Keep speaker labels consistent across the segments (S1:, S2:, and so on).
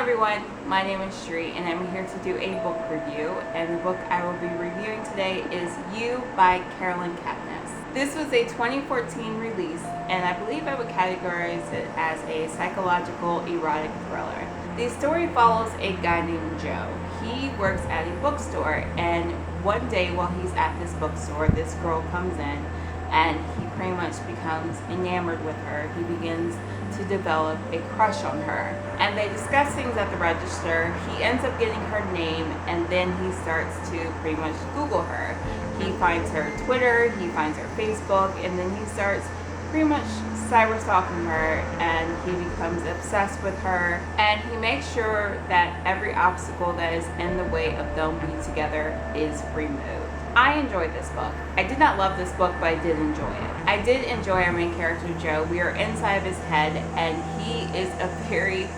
S1: everyone, my name is Shri and I'm here to do a book review, and the book I will be reviewing today is You by Kepnes. This was a 2014 release and I believe I would categorize it as a psychological erotic thriller. The story follows a guy named Joe. He works at a bookstore, and one day while he's at this bookstore, this girl comes in and he pretty much becomes enamored with her. He begins to develop a crush on her, and they discuss things at the register. He ends up getting her name, and then he starts to pretty much Google her. He finds her Twitter, he finds her Facebook, and then he starts pretty much cyber stalking her, and he becomes obsessed with her, and he makes sure that every obstacle that is in the way of them being together is removed. I enjoyed this book. I did not love this book, but I did enjoy it. I did enjoy our main character, Joe. We are inside of his head, and he is a very,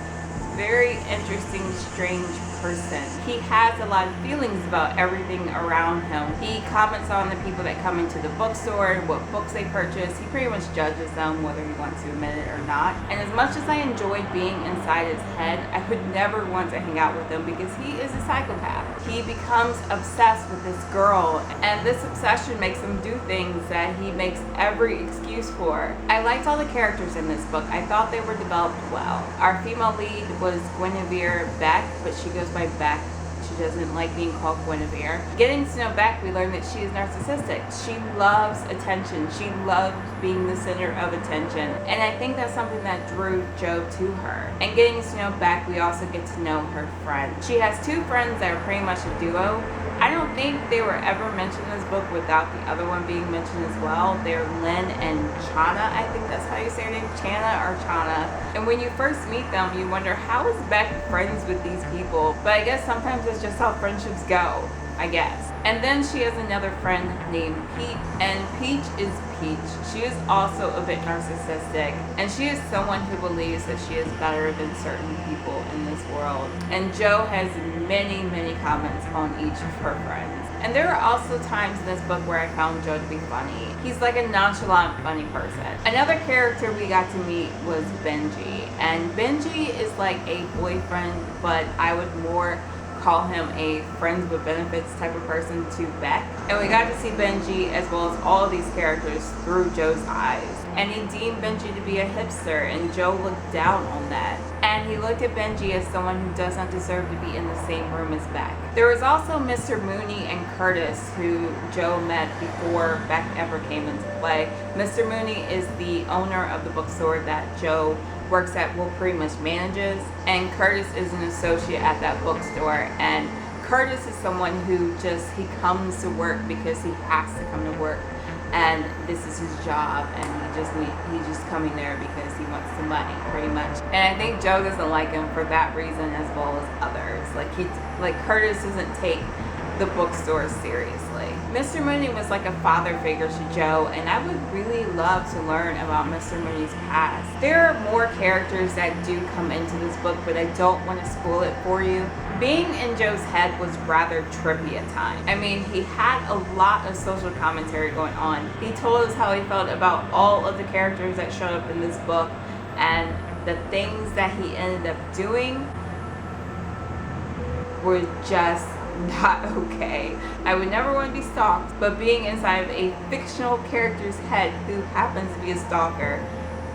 S1: very interesting, strange person. He has a lot of feelings about everything around him. He comments on the people that come into the bookstore, what books they purchase. He pretty much judges them, whether he wants to admit it or not. And as much as I enjoyed being inside his head, I would never want to hang out with him because he is a psychopath. He becomes obsessed with this girl, and this obsession makes him do things that he makes every excuse for. I liked all the characters in this book. I thought they were developed well. Our female lead was Guinevere Beck, but she goes by Beck. She doesn't like being called Guinevere. Getting to know Beck, we learned that she is narcissistic. She loves attention. She loves being the center of attention. And I think that's something that drew Joe to her. And getting to know Beck, we also get to know her friend. She has two friends that are pretty much a duo. I don't think they were ever mentioned in this book without the other one being mentioned as well. They're Lynn and Chana. I think that's how you say her name, Chana or Chana. And when you first meet them, you wonder, how is Beck friends with these people? But I guess sometimes it's just how friendships go, I guess. And then she has another friend named Peach, and Peach is Peach. She is also a bit narcissistic, and she is someone who believes that she is better than certain people in this world. And Joe has many, many comments on each of her friends. And there are also times in this book where I found Joe to be funny. He's like a nonchalant, funny person. Another character we got to meet was Benji. And Benji is like a boyfriend, but I would more call him a friends with benefits type of person to Beck. And we got to see Benji as well as all of these characters through Joe's eyes. And he deemed Benji to be a hipster, and Joe looked down on that. And he looked at Benji as someone who does not deserve to be in the same room as Beck. There was also Mr. Mooney and Curtis, who Joe met before Beck ever came into play. Mr. Mooney is the owner of the bookstore that Joe works at, well, pretty much manages, and Curtis is an associate at that bookstore. And Curtis is someone who he comes to work because he has to come to work, and this is his job, and he's just coming there because he wants the money, pretty much. And I think Joe doesn't like him for that reason as well as others. Like Curtis doesn't take the bookstore seriously. Mr. Mooney was like a father figure to Joe, and I would really love to learn about Mr. Mooney's past. There are more characters that do come into this book, but I don't want to spoil it for you. Being in Joe's head was rather trippy at times. I mean, he had a lot of social commentary going on. He told us how he felt about all of the characters that showed up in this book, and the things that he ended up doing were just not okay. I would never want to be stalked, but being inside of a fictional character's head who happens to be a stalker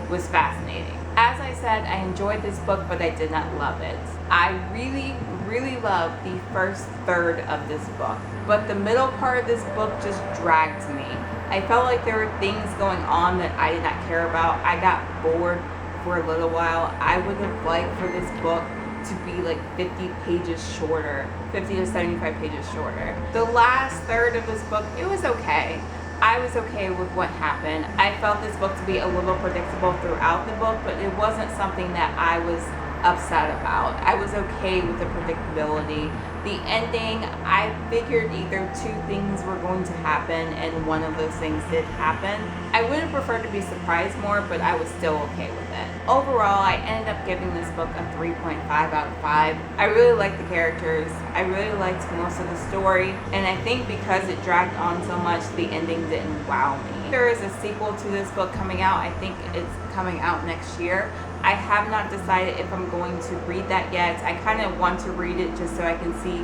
S1: was fascinating. As I said, I enjoyed this book, but I did not love it. I really, really loved the first third of this book, but the middle part of this book just dragged me. I felt like there were things going on that I did not care about. I got bored for a little while. I would have liked for this book to be like 50 pages shorter, 50 to 75 pages shorter. The last third of this book, it was okay. I was okay with what happened. I felt this book to be a little predictable throughout the book, but it wasn't something that I was upset about. I was okay with the predictability. The ending, I figured either two things were going to happen, and one of those things did happen. I would have preferred to be surprised more, but I was still okay with it. it. Overall, I ended up giving this book a 3.5 out of 5. I really liked the characters. I really liked most of the story, and I think because it dragged on so much, the ending didn't wow me. There is a sequel to this book coming out. I think it's coming out next year. I have not decided if I'm going to read that yet. I kind of want to read it just so I can see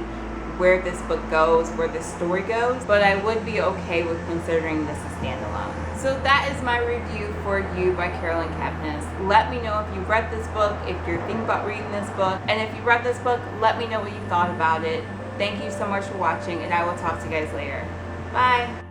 S1: where this book goes, where this story goes, but I would be okay with considering this a standalone. So that is my review for You by Carolyn Kepnes. Let me know if you've read this book, if you're thinking about reading this book, and if you read this book, let me know what you thought about it. Thank you so much for watching, and I will talk to you guys later. Bye!